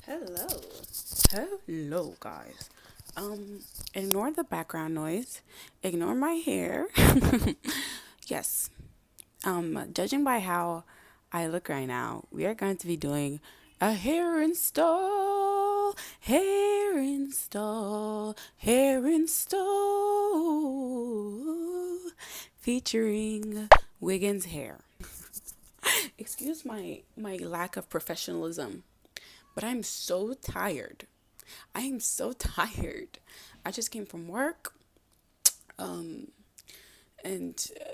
Hello. Hello, guys. Ignore the background noise. Ignore my hair. Yes. Judging by how I look right now, we are going to be doing a hair install. Hair install. Hair install. Featuring Wiggins Hair. Excuse my lack of professionalism. But I'm so tired. I am so tired. I just came from work. And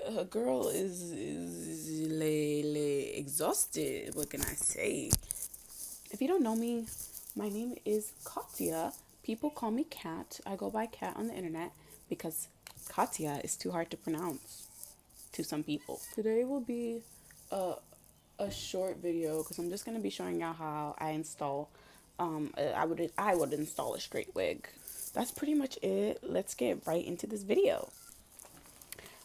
a girl is exhausted. What can I say? If you don't know me, my name is Katya. People call me Kat. I go by Kat on the internet because Katya is too hard to pronounce to some people. Today will be a a short video because I'm just gonna be showing y'all how I install. I would install a straight wig. That's pretty much it. Let's get right into this video.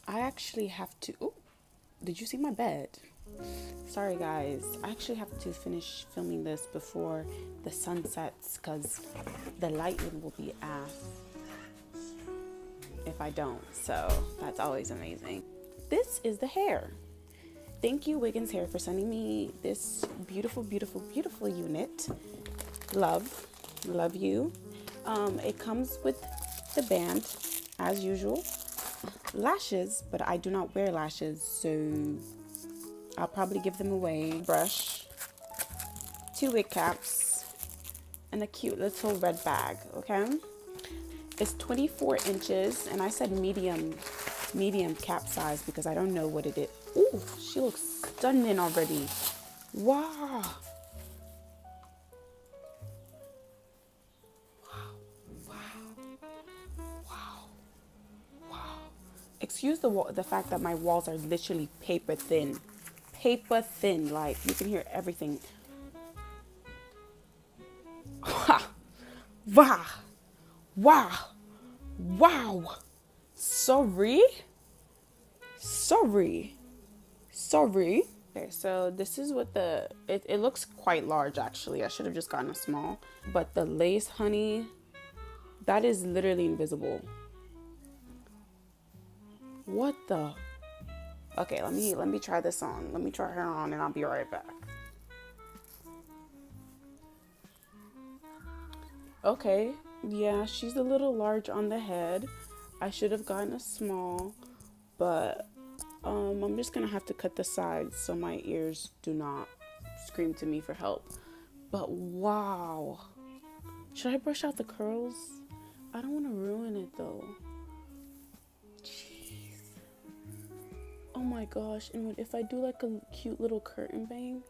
I actually have to. Ooh, did you see my bed? Sorry guys. I actually have to finish filming this before the sun sets because the lighting will be ass if I don't. So that's always amazing. This is the hair. Thank you, Wiggins Hair, for sending me this beautiful, beautiful, beautiful unit. Love you. It comes with the band, as usual. Lashes, but I do not wear lashes, so I'll probably give them away. Brush, 2 wig caps, and a cute little red bag, okay? It's 24 inches, and I said medium cap size because I don't know what it is. Ooh, she looks stunning already. Wow. Wow. Excuse the fact that my walls are literally paper thin. Paper thin, like you can hear everything. Wow. Wow. Wow. Sorry. Okay, so this is what it looks quite large actually. I should have just gotten a small. But the lace, honey, that is literally invisible. What the? Okay, let me try this on. Let me try her on and I'll be right back. Okay, yeah, she's a little large on the head. I should have gotten a small, but I'm just gonna have to cut the sides so my ears do not scream to me for help. But wow. Should I brush out the curls? I don't want to ruin it though. Jeez. Oh my gosh. And if I do like a cute little curtain bang,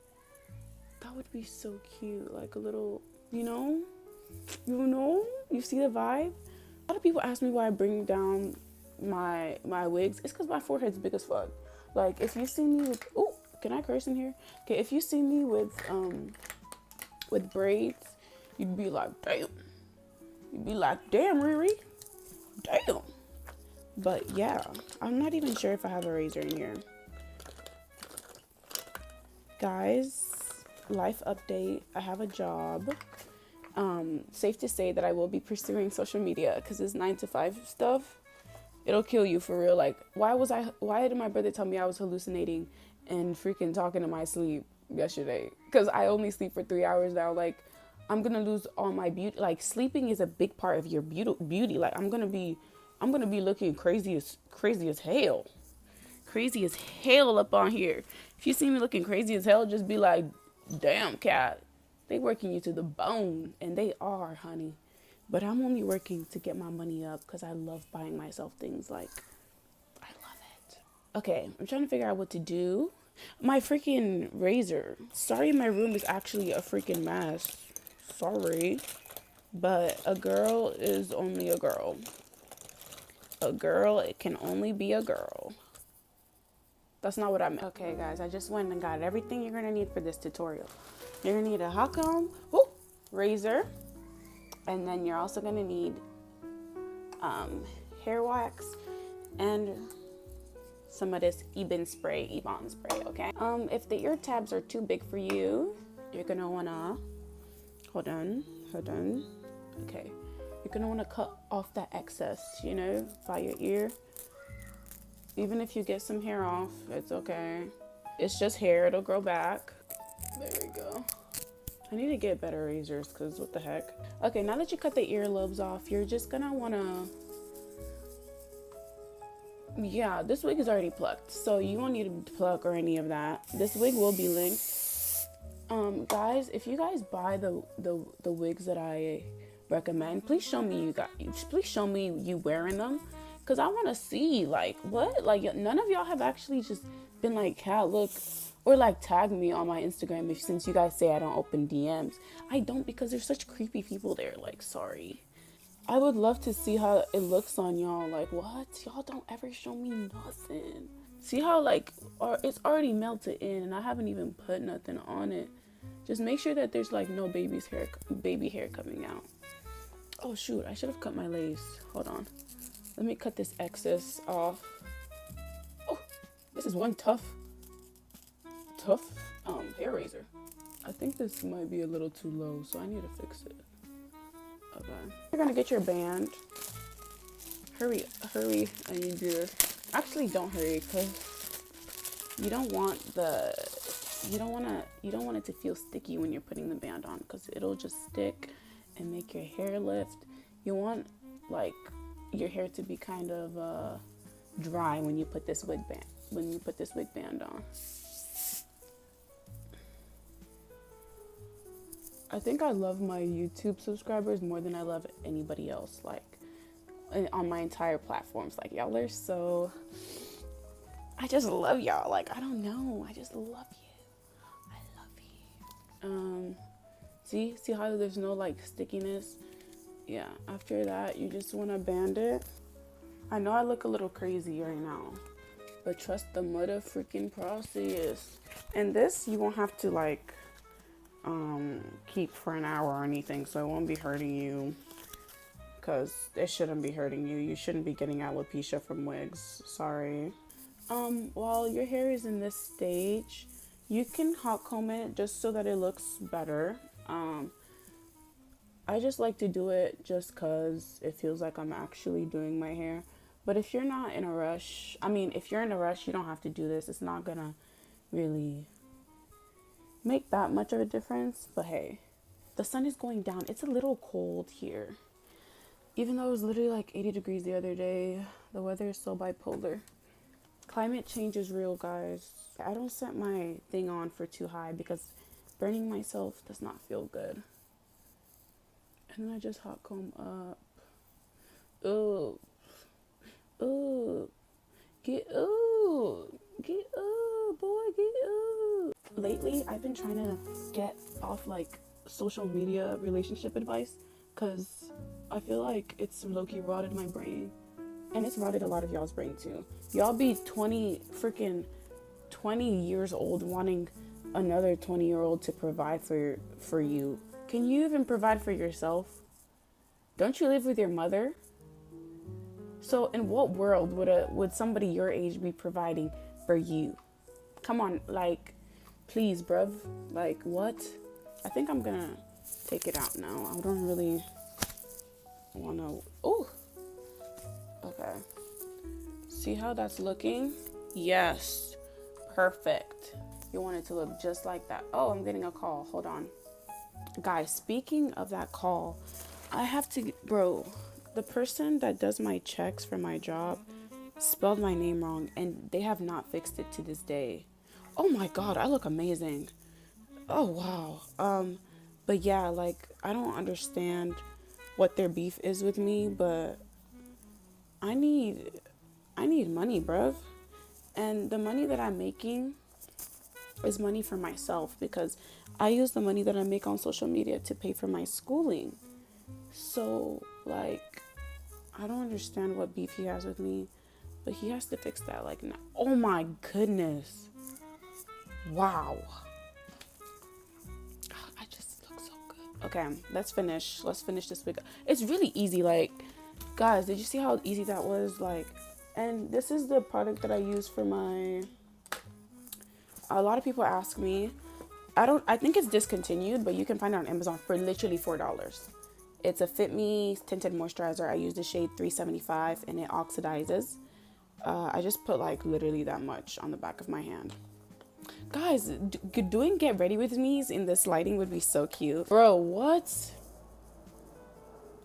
that would be so cute. Like a little, you know? You see the vibe? A lot of people ask me why I bring down my wigs. It's because my forehead's big as fuck. Like if you see me with, oh, can I curse in here? Okay, if you see me with braids, you'd be like, damn. You'd be like, damn, Riri, damn. But yeah, I'm not even sure if I have a razor in here. Guys, life update. I have a job. Safe to say that I will be pursuing social media because this 9 to 5 stuff, it'll kill you for real. Like, why did my brother tell me I was hallucinating and freaking talking in my sleep yesterday? Because I only sleep for 3 hours now. Like, I'm gonna lose all my beauty. Like, sleeping is a big part of your beauty. Like, I'm gonna be looking crazy as hell. Crazy as hell up on here. If you see me looking crazy as hell, just be like, damn, Cat. They working you to the bone. And they are, honey. But I'm only working to get my money up because I love buying myself things. Like, I love it. Okay, I'm trying to figure out what to do. My freaking razor. Sorry, my room is actually a freaking mess. Sorry. But a girl is only a girl. A girl, it can only be a girl. That's not what I meant. Okay, guys, I just went and got everything you're going to need for this tutorial. You're going to need a hot comb, razor, and then you're also going to need hair wax and some of this Ebon spray, okay? If the ear tabs are too big for you, you're going to want to Hold on. Okay. You're gonna want to cut off that excess, you know, by your ear. Even if you get some hair off, it's okay. It's just hair, it'll grow back. There we go. I need to get better razors because what the heck. Okay, now that you cut the earlobes off, you're just gonna wanna, yeah, this wig is already plucked, so you won't need to pluck or any of that. This wig will be linked. Guys, if you guys buy the wigs that I recommend, please show me you wearing them, because I want to see, like, what, like, none of y'all have actually just been like, Kat, look, or like tag me on my Instagram since you guys say I don't open DMs. I don't, because there's such creepy people there, like, sorry. I would love to see how it looks on y'all. Like, what? Y'all don't ever show me nothing. See how, like, it's already melted in and I haven't even put nothing on it. Just make sure that there's, like, no baby hair coming out. Oh, shoot. I should have cut my lace. Hold on. Let me cut this excess off. Oh, this is one tough hair razor. I think this might be a little too low, so I need to fix it. Okay. You're gonna get your band. Hurry. I need to. Actually, don't hurry, because you don't want it to feel sticky when you're putting the band on, because it'll just stick and make your hair lift. You want, like, your hair to be kind of dry when you put this wig band on. I think I love my YouTube subscribers more than I love anybody else, like, on my entire platforms. Like, y'all are so, I just love y'all. Like, I don't know, I just love you. I love you. See how there's no, like, stickiness? Yeah, after that, you just want to band it. I know I look a little crazy right now, but trust the mother freaking process. And this, you won't have to, like, keep for an hour or anything, so it won't be hurting you, because it shouldn't be hurting you. You shouldn't be getting alopecia from wigs. Sorry. While your hair is in this stage, you can hot comb it just so that it looks better. I just like to do it just because it feels like I'm actually doing my hair. But if you're not in a rush, if you're in a rush, you don't have to do this. It's not gonna really make that much of a difference. But hey, the sun is going down. It's a little cold here. Even though it was literally like 80 degrees the other day, the weather is so bipolar. Climate change is real, guys. I don't set my thing on for too high because burning myself does not feel good. And then I just hot comb up. Ooh. Get up. Lately, I've been trying to get off, like, social media relationship advice, because I feel like it's low-key rotted my brain. And it's rotted a lot of y'all's brain, too. Y'all be 20 years old wanting another 20-year-old to provide for you. Can you even provide for yourself? Don't you live with your mother? So in what world would somebody your age be providing for you? Come on, like, please, bruv. Like, what? I think I'm gonna take it out now. I don't really wanna. Ooh. Okay. See how that's looking? Yes. Perfect. You want it to look just like that. Oh, I'm getting a call. Hold on. Guys, speaking of that call, I have to, bro, the person that does my checks for my job spelled my name wrong, and they have not fixed it to this day. Oh my God, I look amazing. Oh, wow. But yeah, like, I don't understand what their beef is with me, but I need money, bruv. And the money that I'm making is money for myself, because I use the money that I make on social media to pay for my schooling. So, like, I don't understand what beef he has with me, but he has to fix that. Like, now. Oh my goodness. Wow. I just look so good. Okay, let's finish this wig. It's really easy. Like, guys, did you see how easy that was? Like, and this is the product that I use for my, a lot of people ask me, I think it's discontinued, but you can find it on Amazon for literally $4. It's a Fit Me tinted moisturizer. I use the shade 375 and it oxidizes. I just put like literally that much on the back of my hand. Guys, doing get ready with me's in this lighting would be so cute. Bro, what?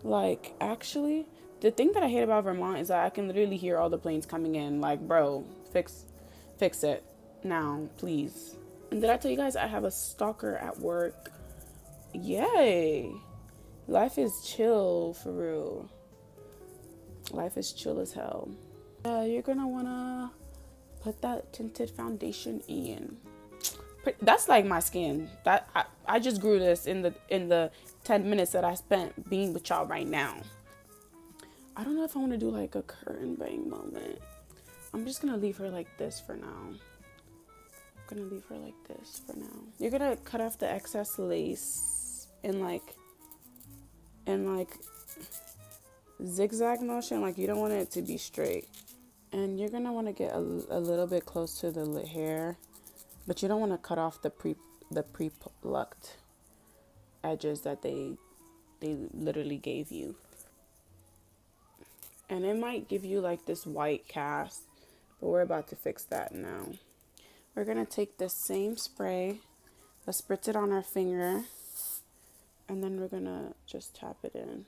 Like, actually, the thing that I hate about Vermont is that I can literally hear all the planes coming in. Like, bro, fix it now, please. And did I tell you guys I have a stalker at work? Yay. Life is chill, for real. Life is chill as hell. You're gonna wanna put that tinted foundation in. That's like my skin. That I just grew this in the 10 minutes that I spent being with y'all right now. I don't know if I want to do like a curtain bang moment. I'm just gonna leave her like this for now. You're gonna cut off the excess lace in like zigzag motion. Like, you don't want it to be straight. And you're gonna want to get a little bit close to the hair, but you don't want to cut off the pre-plucked edges that they literally gave you. And it might give you like this white cast, but we're about to fix that now. We're gonna take the same spray, let's spritz it on our finger, and then we're gonna just tap it in.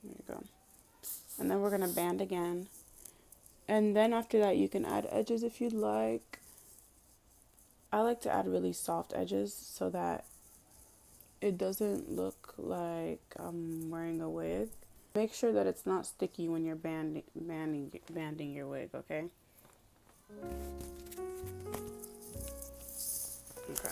There you go. And then we're gonna band again. And then after that, you can add edges if you'd like. I like to add really soft edges so that it doesn't look like I'm wearing a wig. Make sure that it's not sticky when you're banding your wig, okay? Okay.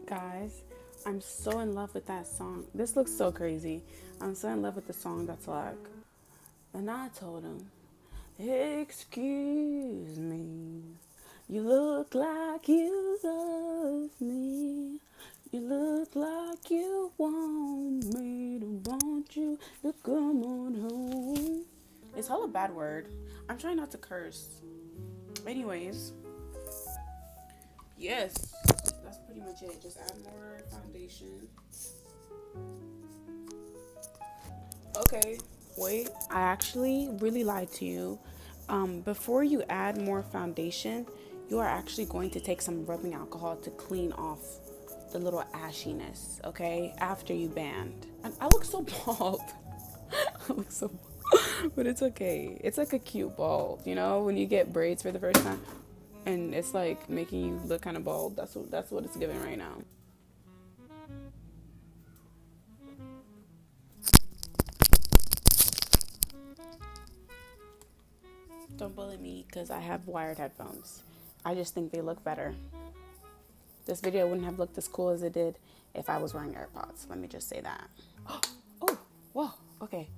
Guys, I'm so in love with that song. This looks so crazy. I'm so in love with the song that's like, and I told him, excuse me, you look like you love me. You look like you want me to want you to come on home. It's hella bad word. I'm trying not to curse. Anyways, yes, that's pretty much it. Just add more foundation. Okay, wait, I actually really lied to you. Before you add more foundation, you are actually going to take some rubbing alcohol to clean off the little ashiness, okay? After you band. And I look so bald. I look so bald. But it's okay. It's like a cute bald, you know? When you get braids for the first time and it's like making you look kind of bald. That's what it's giving right now. Don't bully me because I have wired headphones. I just think they look better. This video wouldn't have looked as cool as it did if I was wearing AirPods. Let me just say that. Oh, whoa, okay.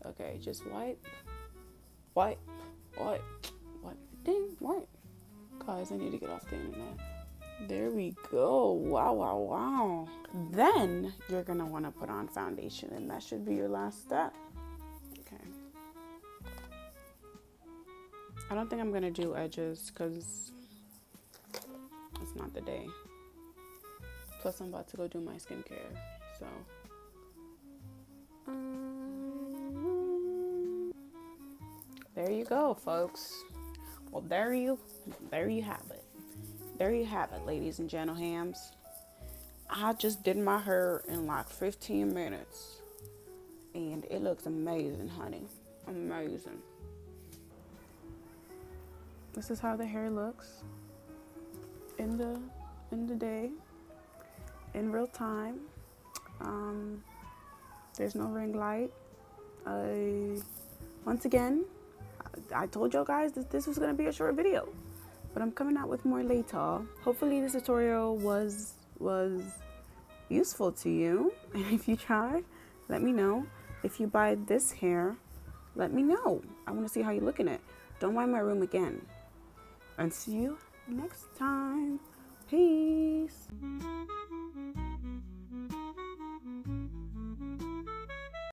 Okay, just wipe. Ding, wipe. Guys, I need to get off the internet. There we go. Wow. Then you're going to want to put on foundation, and that should be your last step. Okay. I don't think I'm going to do edges because it's not the day. Plus, I'm about to go do my skincare. So, there you go, folks. Well, there you have it. There you have it, ladies and gentlehams. I just did my hair in like 15 minutes. And it looks amazing, honey. Amazing. This is how the hair looks in the day, in real time. There's no ring light. Once again, I told y'all guys that this was gonna be a short video, but I'm coming out with more later. Hopefully this tutorial was useful to you. And if you try, let me know. If you buy this hair, let me know. I want to see how you look in it. Don't mind my room again. And see you next time. Peace.